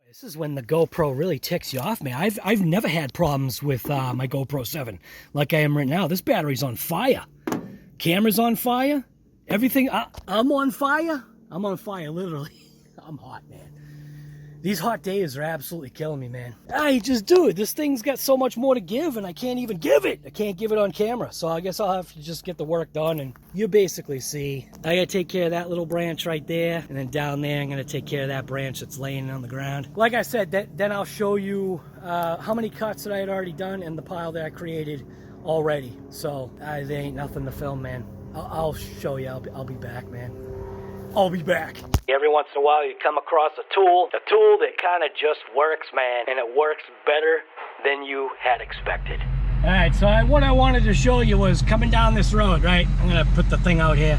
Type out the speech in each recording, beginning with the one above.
This is when the GoPro really ticks you off, man. I've never had problems with my GoPro 7 like I am right now. This battery's on fire. Camera's on fire. Everything. I'm on fire. I'm on fire, literally. I'm hot, man. These hot days are absolutely killing me, man. Dude, this thing's got so much more to give, and I can't even give it. I can't give it on camera, so I guess I'll have to just get the work done, and you basically see. I gotta take care of that little branch right there, and then down there, I'm gonna take care of that branch that's laying on the ground. Like I said, then I'll show you how many cuts that I had already done and the pile that I created already. So there ain't nothing to film, man. I'll show you. I'll be back, man. I'll be back. Every once in a while you come across a tool that kind of just works, man, and it works better than you had expected. All right, so what I wanted to show you was coming down this road, right? I'm gonna put the thing out here.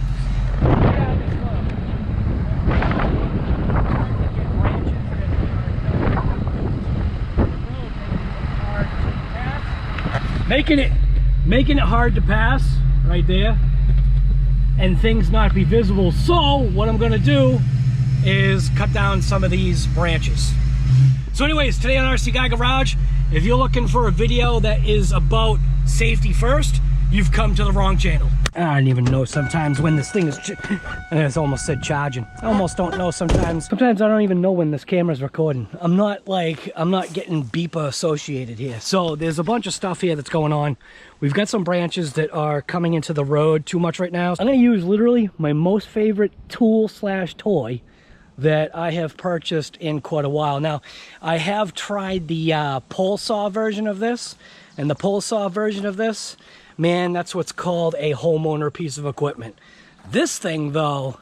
Making it hard to pass right there, and things not be visible. So what I'm gonna do is cut down some of these branches. So anyways, today on RC Guy Garage, if you're looking for a video that is about safety first, you've come to the wrong channel. I don't even know sometimes when this thing is, I almost said charging. I almost don't know sometimes. Sometimes I don't even know when this camera's recording. I'm not getting beeper associated here. So there's a bunch of stuff here that's going on. We've got some branches that are coming into the road too much right now. I'm gonna use literally my most favorite tool slash toy that I have purchased in quite a while. Now, I have tried the pole saw version of this, and the pole saw version of this, man, that's what's called a homeowner piece of equipment. This thing, though,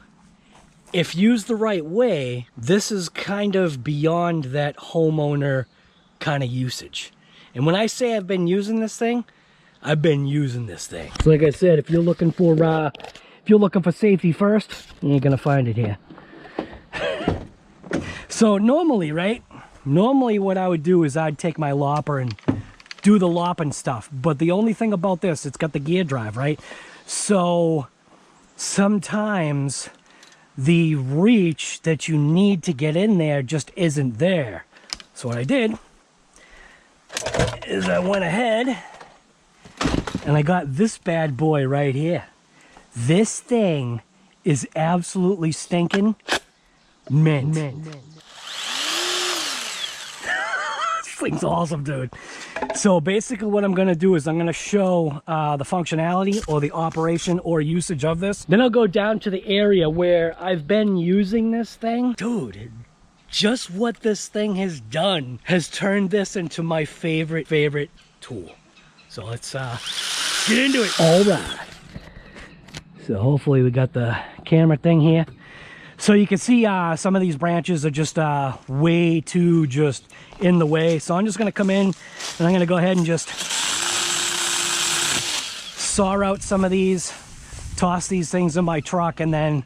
if used the right way, this is kind of beyond that homeowner kind of usage. And when I say I've been using this thing, I've been using this thing. So like I said, if you're looking for safety first, you're gonna find it here. So normally, right? Normally what I would do is I'd take my lopper and do the lopping stuff. But the only thing about this, it's got the gear drive, right? So sometimes the reach that you need to get in there just isn't there. So what I did is I went ahead and I got this bad boy right here. This thing is absolutely stinking mint. This thing's awesome, dude. So basically what I'm gonna do is I'm gonna show the functionality or the operation or usage of this. Then I'll go down to the area where I've been using this thing. Dude, just what this thing has done has turned this into my favorite tool. So let's get into it. All right. So hopefully we got the camera thing here. So you can see some of these branches are just way too just in the way. So I'm just gonna come in and I'm gonna go ahead and just saw out some of these, toss these things in my truck, and then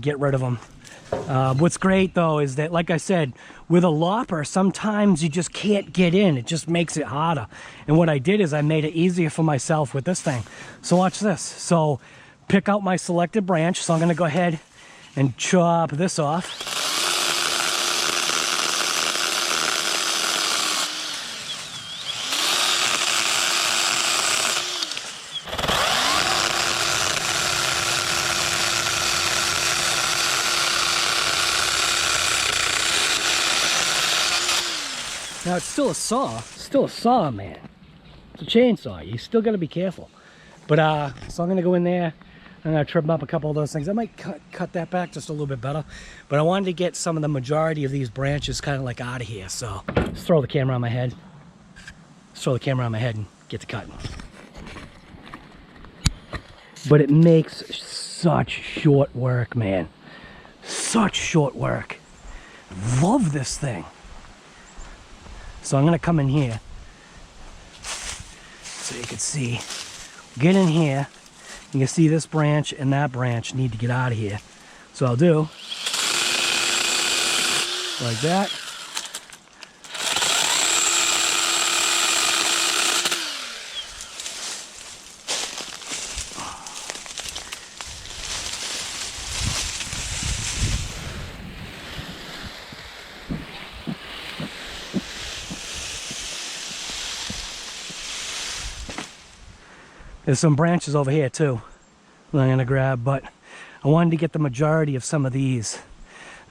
get rid of them. What's great though is that, like I said, with a lopper, sometimes you just can't get in. It just makes it harder. And what I did is I made it easier for myself with this thing. So watch this. So pick out my selected branch. So I'm gonna go ahead and chop this off. Now it's still a saw, man. It's a chainsaw. You still got to be careful. But so I'm gonna go in there. I'm gonna trim up a couple of those things. I might cut that back just a little bit better, but I wanted to get some of the majority of these branches kind of like out of here. So let's throw the camera on my head. Let's throw the camera on my head and get to cutting. But it makes such short work, man. Such short work. Love this thing. So I'm gonna come in here so you can see. Get in here. You can see this branch and that branch need to get out of here. So I'll do like that. There's some branches over here too that I'm gonna grab, but I wanted to get the majority of some of these.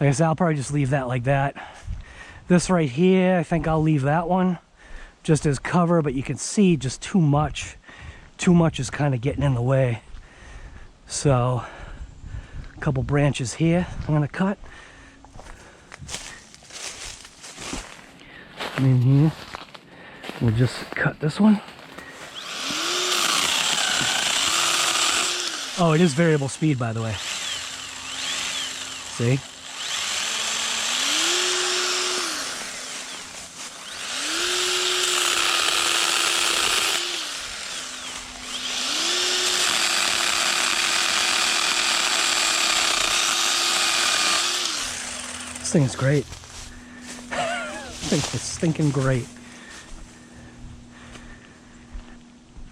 Like I said, I'll probably just leave that like that. This right here, I think I'll leave that one just as cover, but you can see just too much. Too much is kind of getting in the way. So, a couple branches here I'm gonna cut. And in here, we'll just cut this one. Oh, it is variable speed, by the way. See? This thing is great. This thing is stinking great.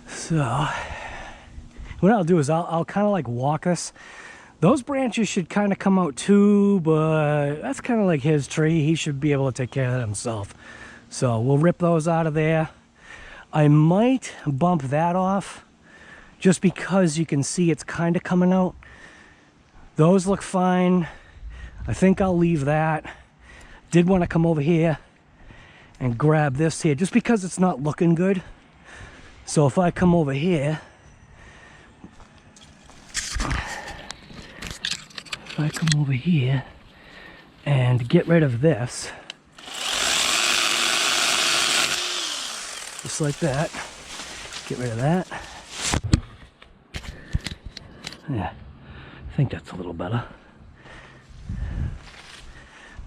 So, what I'll do is I'll kind of like walk this. Those branches should kind of come out too, but that's kind of like his tree. He should be able to take care of that himself. So we'll rip those out of there. I might bump that off just because you can see it's kind of coming out. Those look fine. I think I'll leave that. Did want to come over here and grab this here just because it's not looking good. So if I come over here, and get rid of this, just like that, get rid of that. Yeah, I think that's a little better.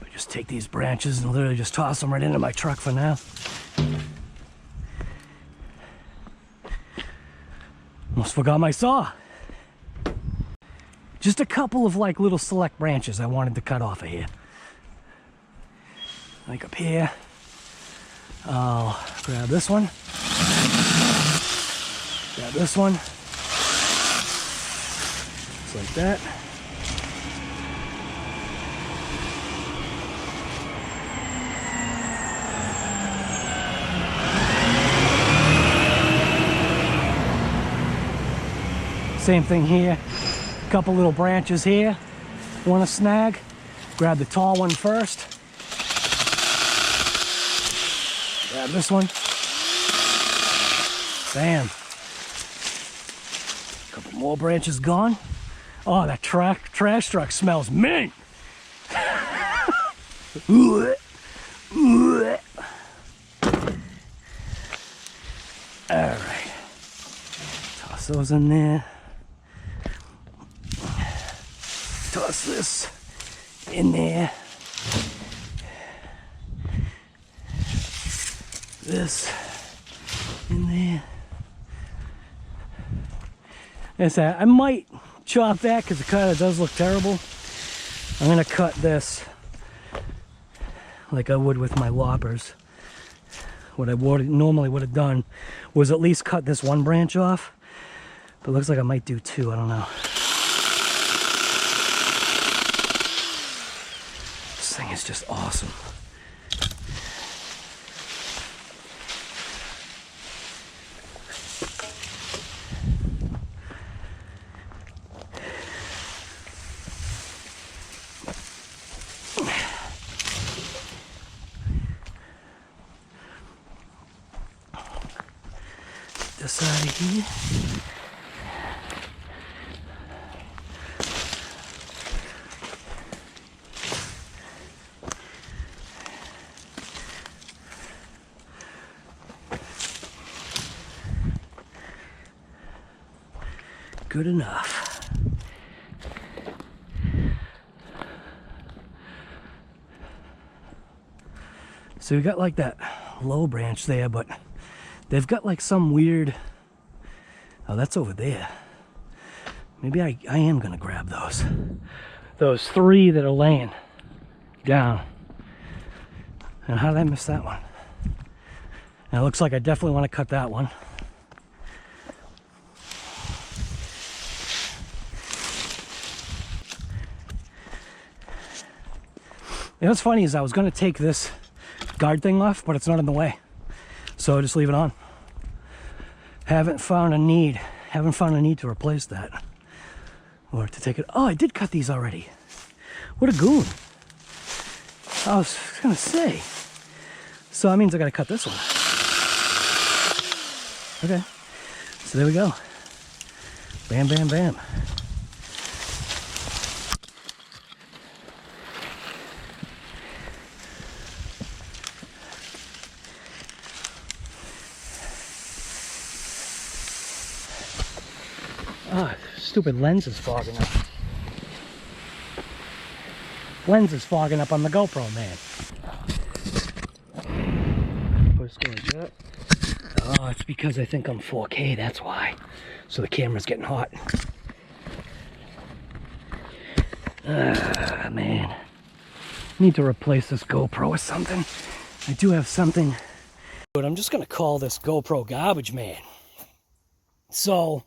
But just take these branches and literally just toss them right into my truck for now. Almost forgot my saw. Just a couple of like little select branches I wanted to cut off of here. Like up here. I'll grab this one. Grab this one. Just like that. Same thing here. Couple little branches here. Want to snag? Grab the tall one first. Grab this one. Bam. Couple more branches gone. Oh, that trash truck smells mint. All right. Toss those in there. Toss this in there. This in there. As I might chop that because it kind of does look terrible. I'm gonna cut this like I would with my loppers. What I normally would have done was at least cut this one branch off, but it looks like I might do two. I don't know. This thing is just awesome. This out of here. Good enough. So we got like that low branch there, but they've got like some weird, oh, that's over there. Maybe I am gonna grab those three that are laying down. And how did I miss that one? Now it looks like I definitely want to cut that one. You know what's funny is I was going to take this guard thing off, but it's not in the way. So just leave it on. Haven't found a need haven't found a need to replace that. Or to take it. Oh, I did cut these already. What a goon. I was gonna say. So that means I gotta cut this one. Okay. So there we go. Bam, bam, bam. Ah, stupid lens is fogging up. Lens is fogging up on the GoPro, man. Oh, it's because I think I'm 4K, that's why. So the camera's getting hot. Ah, man. Need to replace this GoPro with something. I do have something. But I'm just gonna call this GoPro garbage man. So,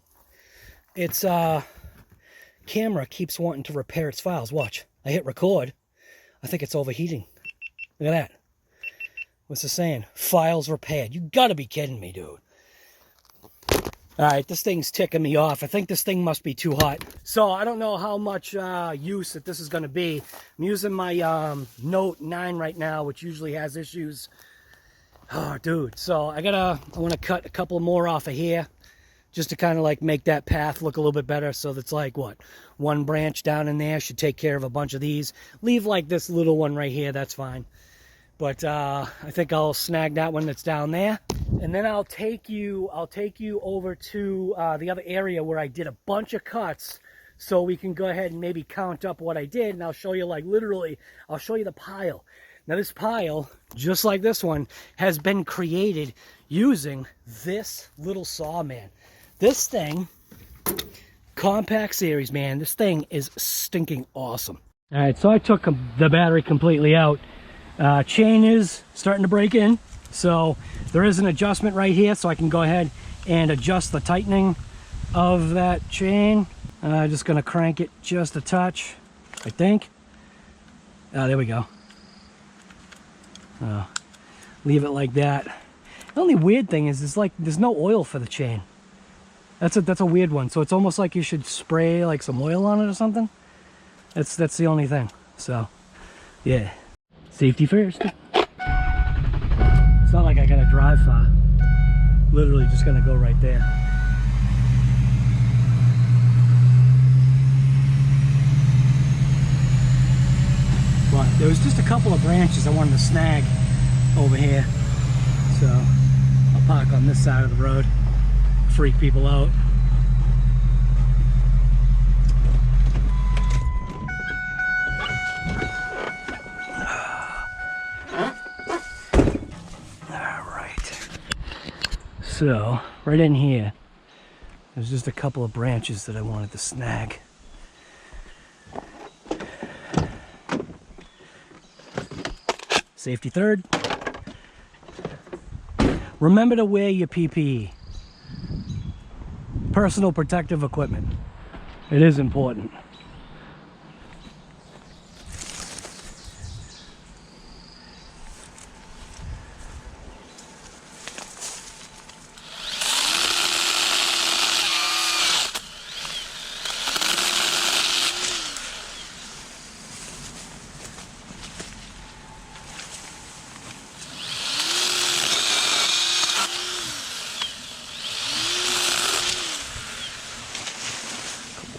its camera keeps wanting to repair its files. Watch, I hit record. I think it's overheating. Look at that. What's it saying? Files repaired. You gotta be kidding me, dude. Alright, this thing's ticking me off. I think this thing must be too hot. So, I don't know how much use that this is gonna be. I'm using my Note 9 right now, which usually has issues. Oh, dude. So, I want to cut a couple more off of here. Just to kind of like make that path look a little bit better. So that's like, what, one branch down in there should take care of a bunch of these. Leave like this little one right here, that's fine. But I think I'll snag that one that's down there. And then I'll take you over to the other area where I did a bunch of cuts. So we can go ahead and maybe count up what I did. And I'll show you, like, literally, I'll show you the pile. Now this pile, just like this one, has been created using this little saw, man. This thing, compact series, man, this thing is stinking awesome. All right, so I took the battery completely out. Chain is starting to break in, so there is an adjustment right here, so I can go ahead and adjust the tightening of that chain. Just gonna crank it just a touch, I think. There we go. Leave it like that. The only weird thing is like there's no oil for the chain. That's a weird one. So it's almost like you should spray like some oil on it or something. That's the only thing. So yeah, safety first. It's not like I gotta drive far. Literally just gonna go right there. But there was just a couple of branches I wanted to snag over here. So I'll park on this side of the road. Freak people out. Alright. So, right in here, there's just a couple of branches that I wanted to snag. Safety third. Remember to wear your PPE. Personal protective equipment. It is important.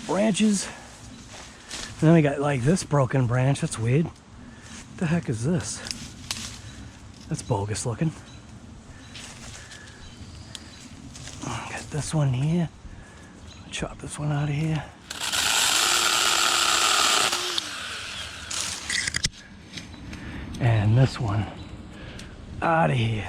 Branches, and then we got like this broken branch. That's weird. What the heck is this? That's bogus looking. Got this one here. Chop this one out of here. And this one out of here.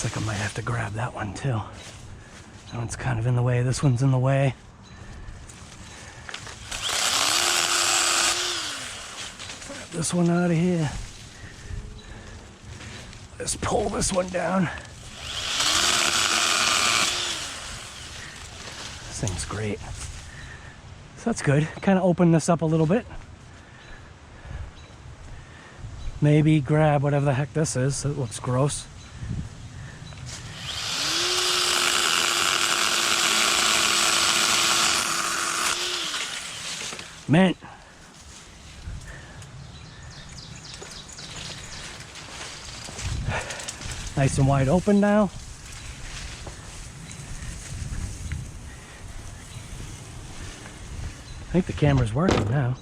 Like I might have to grab that one too. That one's kind of in the way. This one's in the way. Grab this one out of here. Let's pull this one down. This thing's great. So that's good. Kind of open this up a little bit. Maybe grab whatever the heck this is. It looks gross. Mint. Nice and wide open now. I think the camera's working now.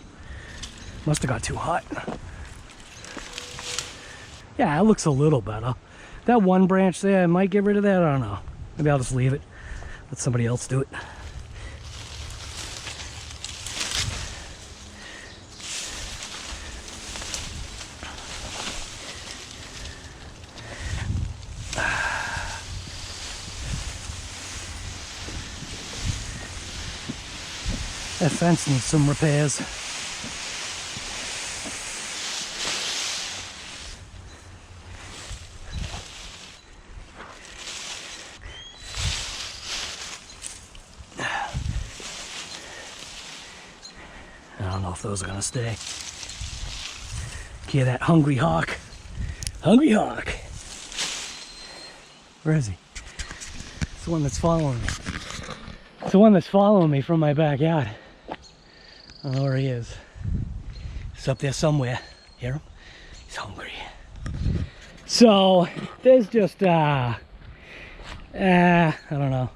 Must have got too hot. Yeah, it looks a little better. That one branch there, I might get rid of that. I don't know. Maybe I'll just leave it. Let somebody else do it. That fence needs some repairs. I don't know if those are gonna stay. Hear that hungry hawk? Hungry hawk! Where is he? It's the one that's following me. It's the one that's following me from my backyard. I don't know where he is. He's up there somewhere. Hear him? He's hungry. So there's just I don't know.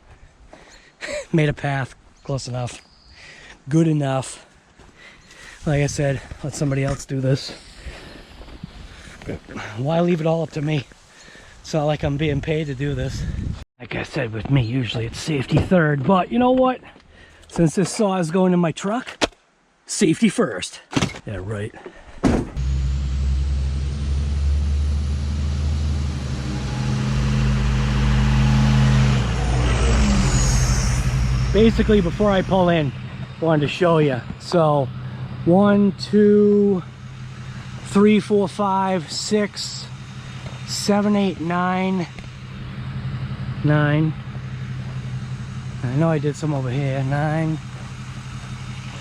Made a path close enough, good enough. Like I said, let somebody else do this. Why leave it all up to me? It's not like I'm being paid to do this. Like I said, with me usually it's safety third, but you know what? Since this saw is going in my truck, safety first. Yeah, right. Basically, before I pull in, I wanted to show you. So 1, 2, 3, 4, 5, 6, 7, 8, 9. 9. I know I did some over here. 9.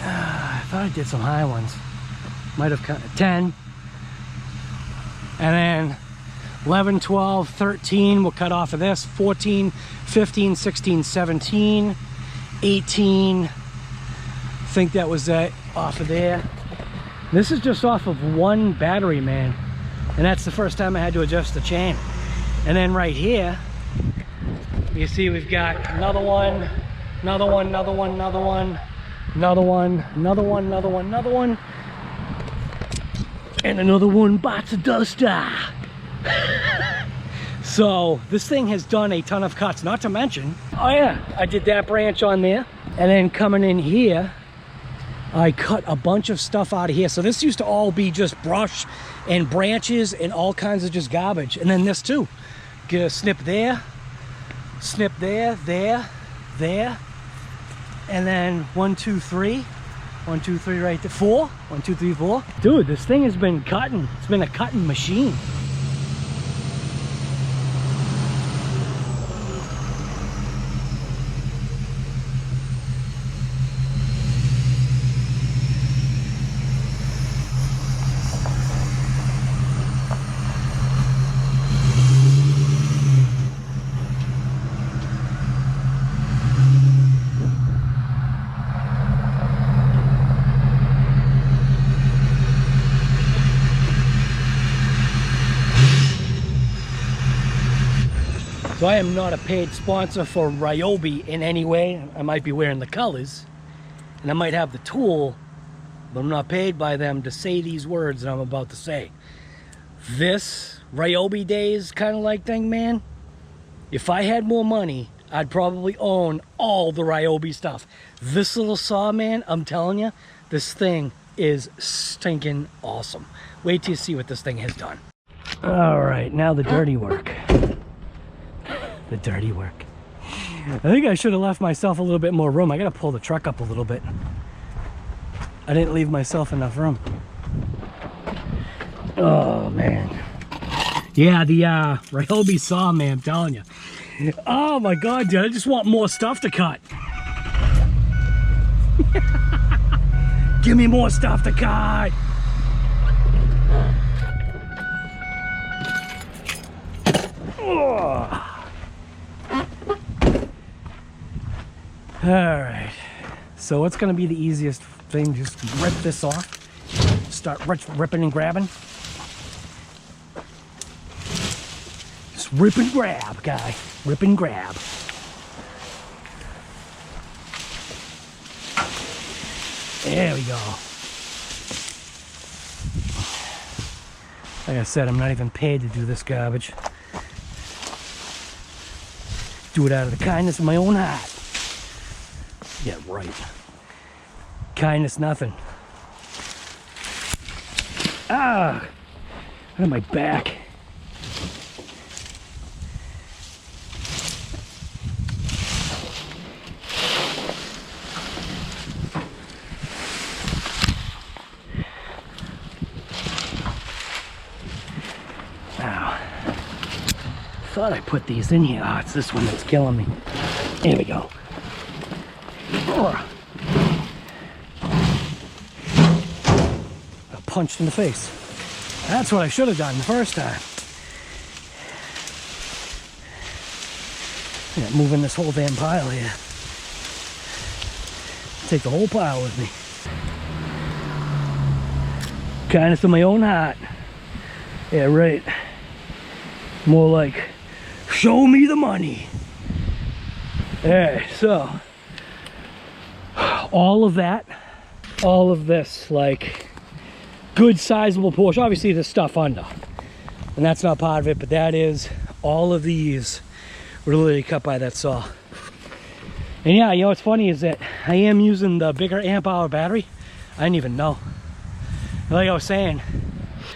I thought I did some high ones. Might have cut 10. And then 11, 12, 13 we'll cut off of this. 14, 15, 16, 17, 18. I think that was that off of there. This is just off of one battery, man. And that's the first time I had to adjust the chain. And then right here, you see we've got another one, another one, another one, another one, another one, another one, another one, another one, and another one bites the duster. So this thing has done a ton of cuts, not to mention, oh yeah, I did that branch on there, and then coming in here, I cut a bunch of stuff out of here. So this used to all be just brush and branches and all kinds of just garbage. And then this too, get a snip there, snip there, there, there, and then 1, 2, 3, 1, 2, 3 right there, 4, 1, 2, 3, 4. Dude, this thing has been cutting. It's been a cutting machine. So I am not a paid sponsor for Ryobi in any way. I might be wearing the colors and I might have the tool, but I'm not paid by them to say these words that I'm about to say. This Ryobi days kind of like thing, man, if I had more money, I'd probably own all the Ryobi stuff. This little saw, man, I'm telling you, this thing is stinking awesome. Wait till you see what this thing has done. All right, now the dirty work. The dirty work. I think I should have left myself a little bit more room. I gotta pull the truck up a little bit. I didn't leave myself enough room. Oh man. Yeah, the Ryobi saw, man, I'm telling you. Oh my god, dude, I just want more stuff to cut. Give me more stuff to cut. Alright, so what's going to be the easiest thing? Just rip this off. Start ripping and grabbing. Just rip and grab, guy. Rip and grab. There we go. Like I said, I'm not even paid to do this garbage. Do it out of the kindness of my own heart. Yeah, right. Kindness, nothing. Ah! On my back. Now, thought I put these in here. Oh, it's this one that's killing me. There we go. Got punched in the face. That's what I should have done the first time. Yeah, moving this whole damn pile here. Take the whole pile with me. Kindness of my own heart. Yeah, right. More like, show me the money. Alright, so all of that, all of this, like, good sizable portion. Obviously there's stuff under, and that's not part of it, but that is, all of these were literally cut by that saw. And yeah, you know what's funny is that I am using the bigger amp hour battery. I didn't even know. Like I was saying,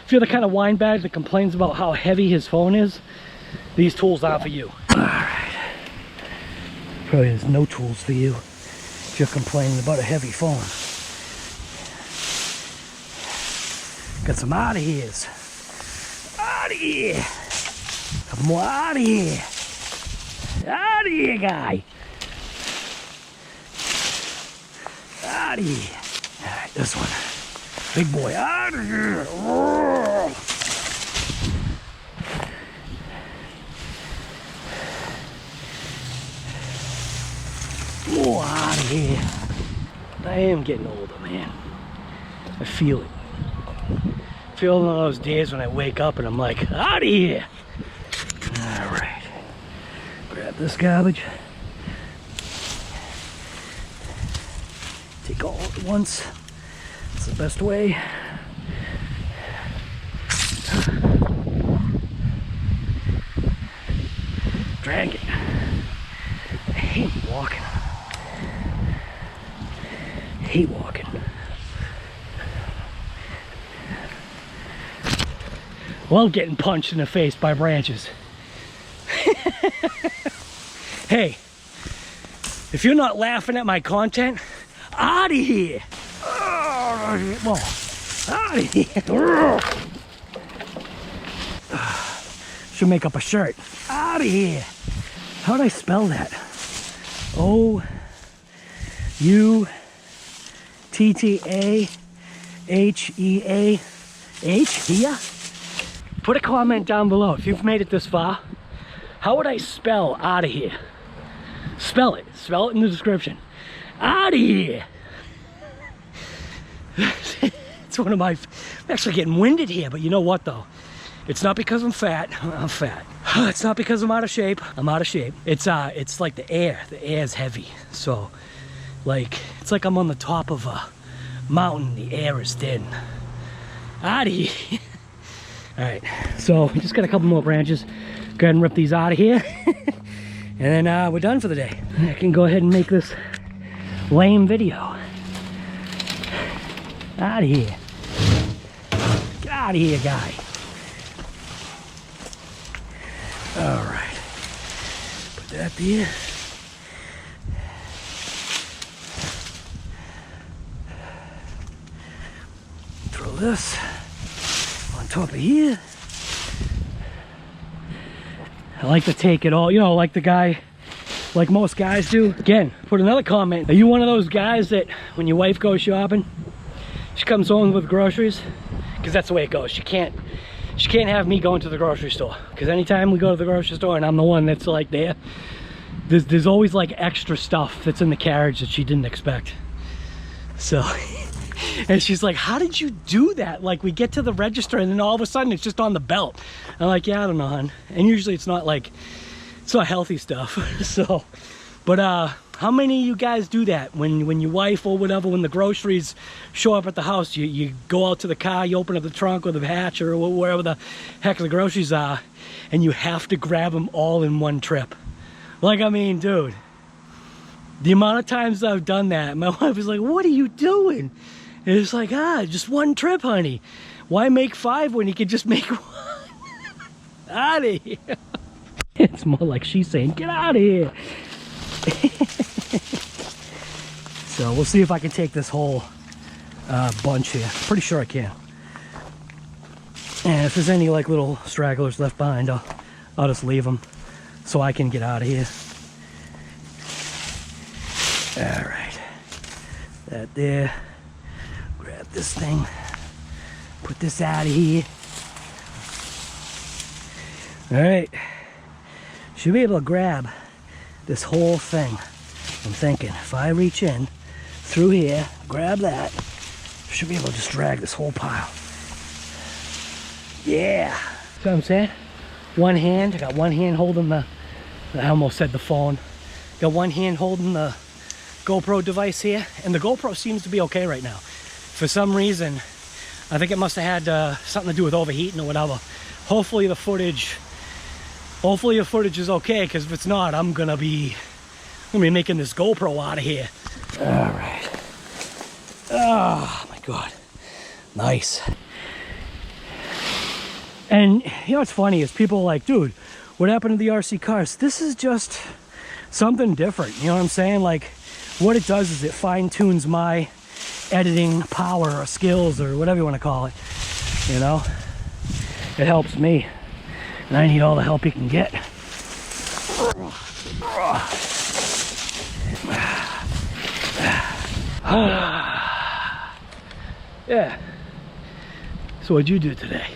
if you're the kind of windbag that complains about how heavy his phone is, these tools aren't for you. Alright. Probably there's no tools for you if you're complaining about a heavy phone. Got some out of here's. Out of here. Couple more out of here. Out of here, guy. Out of here. Alright, this one. Big boy, out of here. Oh. Oh, out of here. I am getting older, man. I feel it. I feel one of those days when I wake up and I'm like, out of here. All right. Grab this garbage. Take all at once. That's the best way. Dragging. I hate walking. Hate walking. Love getting punched in the face by branches. Hey, if you're not laughing at my content, out of here. Well, out of here. Should make up a shirt. Out of here. How'd I spell that? O-U-T-T-A-H-E-A-H, here? Put a comment down below if you've made it this far. How would I spell out of here? Spell it in the description. Out of here. It's one of my, I'm actually getting winded here, but you know what though? It's not because I'm fat. I'm fat. It's not because I'm out of shape. I'm out of shape. It's like the air. The air is heavy. So, like, it's like I'm on the top of a mountain. The air is thin. Out of here. All right. So we just got a couple more branches. Go ahead and rip these out of here, and then we're done for the day. I can go ahead and make this lame video. Out of here. Get out of here, guy. All right, put that there. Throw this on top of here. I like to take it all, you know, like the guy, like most guys do. Again, put another comment. Are you one of those guys that when your wife goes shopping, She comes home with groceries, because that's the way it goes. She can't have me going to the grocery store, because anytime we go to the grocery store and I'm the one that's like there's always like extra stuff that's in the carriage that she didn't expect. So and she's like, how did you do that? Like, we get to the register and then all of a sudden it's just on the belt. I'm like, yeah, I don't know, hon. And usually it's not healthy stuff. So, but how many of you guys do that when your wife or whatever, when the groceries show up at the house, you go out to the car, you open up the trunk or the hatch or wherever the heck the groceries are, and you have to grab them all in one trip? Like, I mean, dude, the amount of times I've done that, my wife is like, what are you doing? And it's like, just one trip, honey. Why make 5 when you can just make 1? Out of here. It's more like she's saying, get out of here. So we'll see if I can take this whole bunch here. Pretty sure I can. And if there's any like little stragglers left behind, I'll just leave them so I can get out of here. All right, that there. Grab this thing, put this out of here. All right, should be able to grab this whole thing. I'm thinking if I reach in through here, grab that, should be able to just drag this whole pile. Yeah. So I'm saying, one hand, I got one hand holding I almost said the phone. Got one hand holding the GoPro device here, and the GoPro seems to be okay right now. For some reason, I think it must have had something to do with overheating or whatever. Hopefully the footage is okay, because if it's not, I'm gonna be making this GoPro out of here. All right. Oh my God, nice. And you know what's funny is people are like, dude, what happened to the RC cars? This is just something different. You know what I'm saying? Like, what it does is it fine-tunes my editing power or skills or whatever you want to call it. You know, it helps me, and I need all the help you can get. Yeah. So what'd you do today?